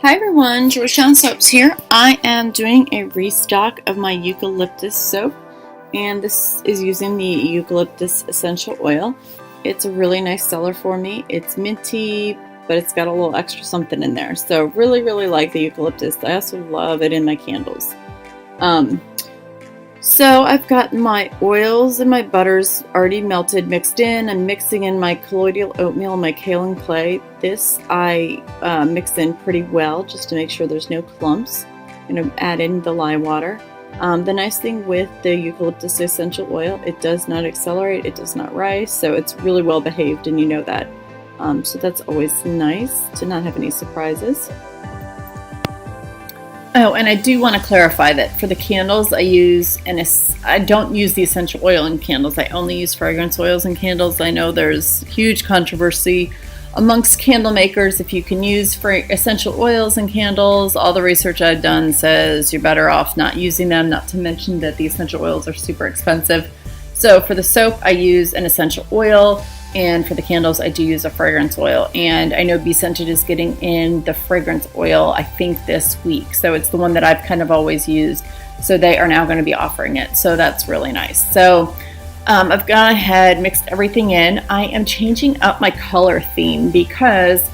Hi everyone, Georgetown Soaps here. I am doing a restock of my Eucalyptus soap, and this is using the Eucalyptus essential oil. It's a really nice seller for me. It's minty, but it's got a little extra something in there. So really like the Eucalyptus. I also love it in my candles. So I've got my oils and my butters already melted, mixed in. I'm mixing in my colloidal oatmeal and my kaolin clay. This I mix in pretty well just to make sure there's no clumps. I'm going to add in the lye water. The nice thing with the Eucalyptus essential oil, it does not accelerate, it does not rise, so it's really well behaved, and you know that. So that's always nice to not have any surprises. Oh, and I do want to clarify that for the candles I don't use the essential oil in candles. I only use fragrance oils in candles. I know there's huge controversy amongst candle makers if you can use essential oils in candles. All the research I've done says you're better off not using them, not to mention that the essential oils are super expensive. So for the soap, I use an essential oil, and for the candles, I do use a fragrance oil. And I know BeScented is getting in the fragrance oil, I think, this week. So it's the one that I've kind of always used. So they are now going to be offering it. So that's really nice. So I've gone ahead, mixed everything in. I am changing up my color theme because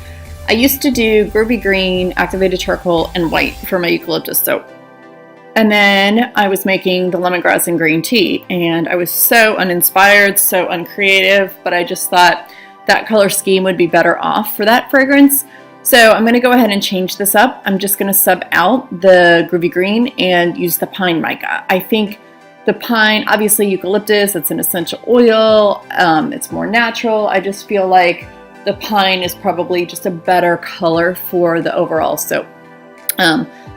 I used to do groovy green, activated charcoal, and white for my eucalyptus soap. And then I was making the lemongrass and green tea, and I was so uninspired, so uncreative, but I just thought that color scheme would be better off for that fragrance. So I'm going to go ahead and change this up. I'm just going to sub out the groovy green and use the pine mica. I think the pine, obviously eucalyptus, it's an essential oil, it's more natural. I just feel like the pine is probably just a better color for the overall soap.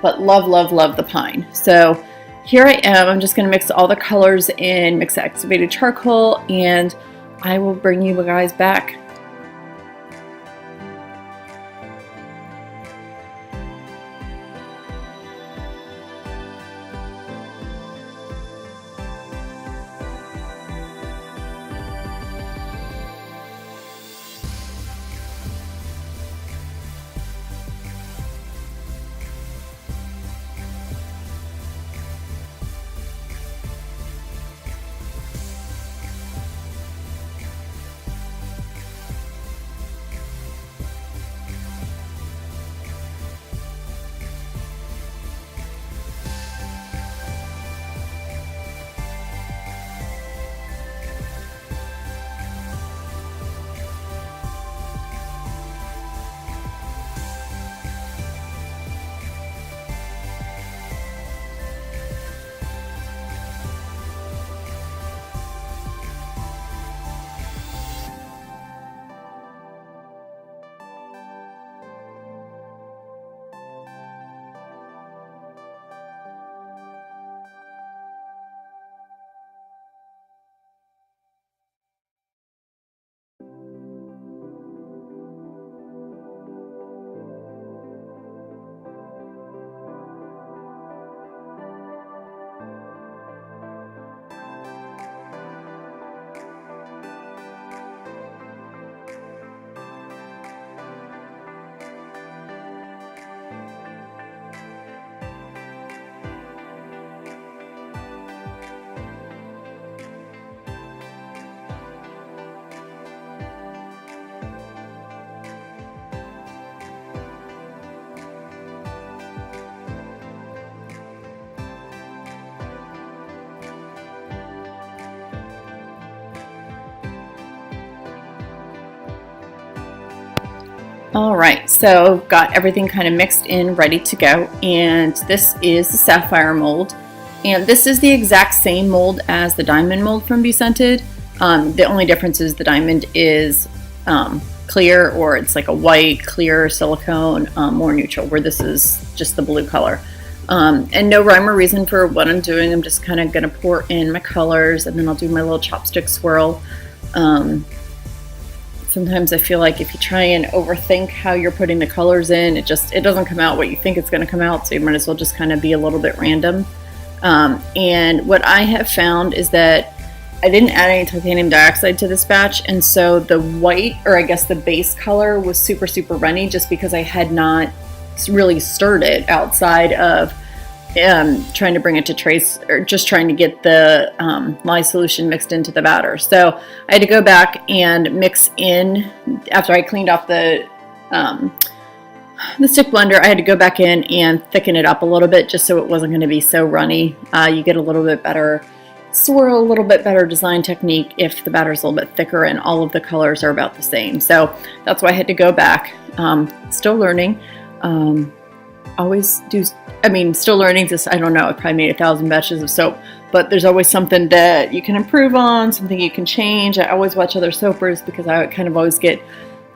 But love the pine. So here I am. I'm just going to mix all the colors in, mix the activated charcoal, and I will bring you guys back. Alright, so got everything kind of mixed in, ready to go, and this is the sapphire mold, and this is the exact same mold as the diamond mold from BeScented. The only difference is the diamond is clear, or it's like a white, clear silicone, more neutral, where this is just the blue color. And no rhyme or reason for what I'm doing. I'm just kind of going to pour in my colors, and then I'll do my little chopstick swirl. Sometimes I feel like if you try and overthink how you're putting the colors in, it doesn't come out what you think it's going to come out, so you might as well just kind of be a little bit random. And what I have found is that I didn't add any titanium dioxide to this batch, and so the white, or I guess the base color, was super runny just because I had not really stirred it outside of trying to bring it to trace, or just trying to get the lye solution mixed into the batter. So I had to go back and mix in, after I cleaned off the stick blender, I had to go back in and thicken it up a little bit just so it wasn't going to be so runny. You get a little bit better swirl, a little bit better design technique if the batter is a little bit thicker and all of the colors are about the same. So that's why I had to go back. Still learning. Always do, I mean, still learning this. I don't know, I probably made 1,000 batches of soap, but there's always something that you can improve on, something you can change. I always watch other soapers because I kind of always get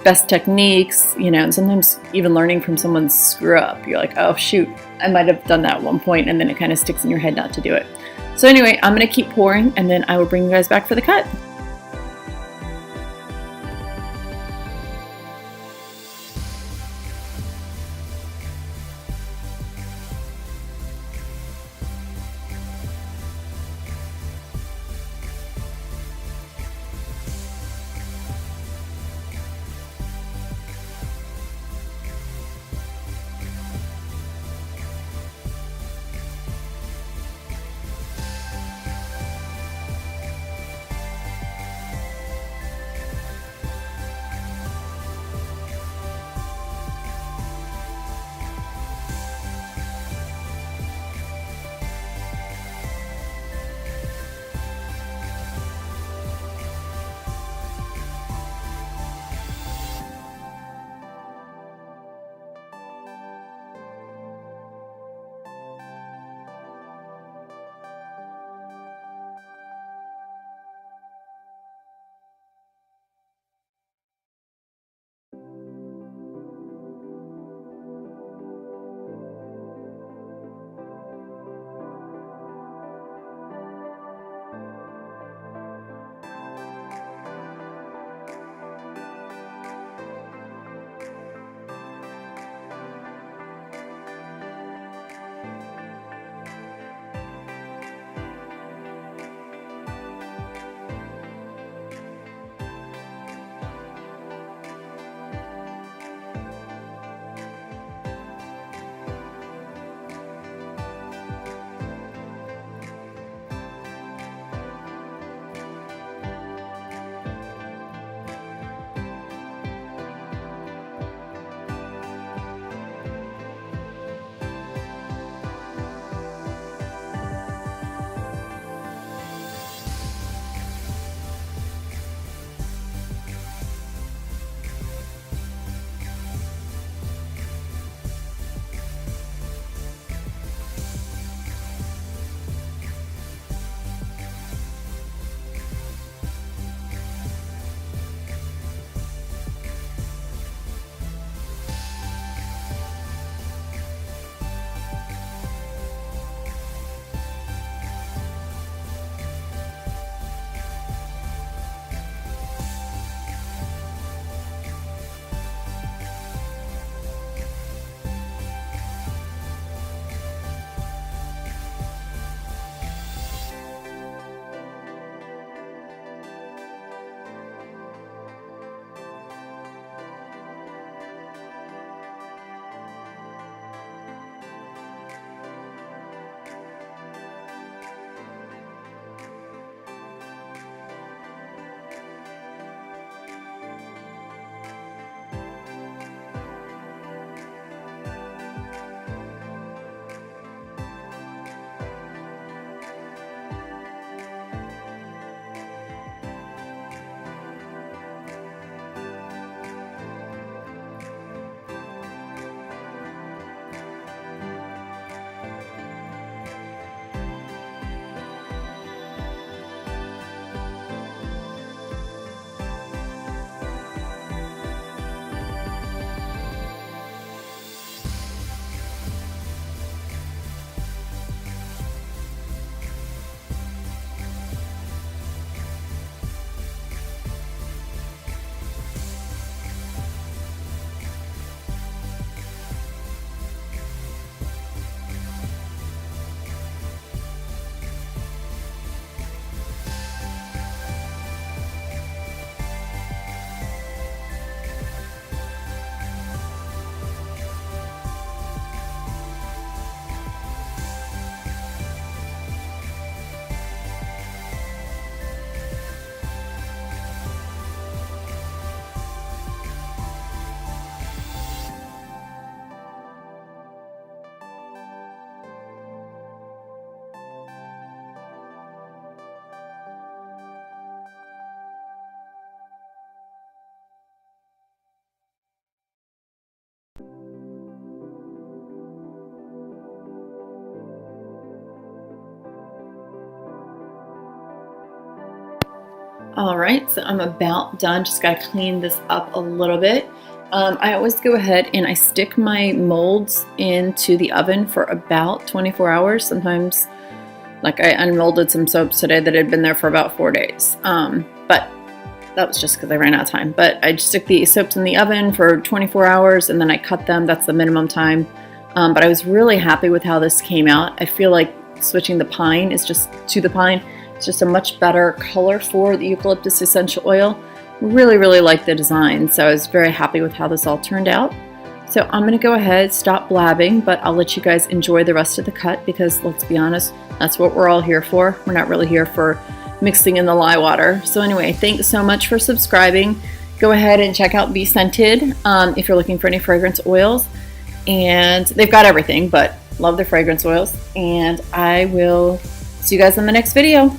best techniques, you know, and sometimes even learning from someone's screw up, you're like, oh shoot, I might have done that at one point, and then it kind of sticks in your head not to do it. So anyway, I'm going to keep pouring, and then I will bring you guys back for the cut. All right, so I'm about done. Just gotta clean this up a little bit. I always go ahead and I stick my molds into the oven for about 24 hours. Sometimes, like I unmolded some soaps today that had been there for about 4 days. But that was just because I ran out of time. But I just stick the soaps in the oven for 24 hours and then I cut them. That's the minimum time. But I was really happy with how this came out. I feel like switching the pine is just to the pine. It's just a much better color for the eucalyptus essential oil. Really, really like the design. So I was very happy with how this all turned out. So I'm going to go ahead, stop blabbing, but I'll let you guys enjoy the rest of the cut because let's be honest, that's what we're all here for. We're not really here for mixing in the lye water. So anyway, thanks so much for subscribing. Go ahead and check out BeScented if you're looking for any fragrance oils. And they've got everything, but love their fragrance oils. And I will see you guys in the next video.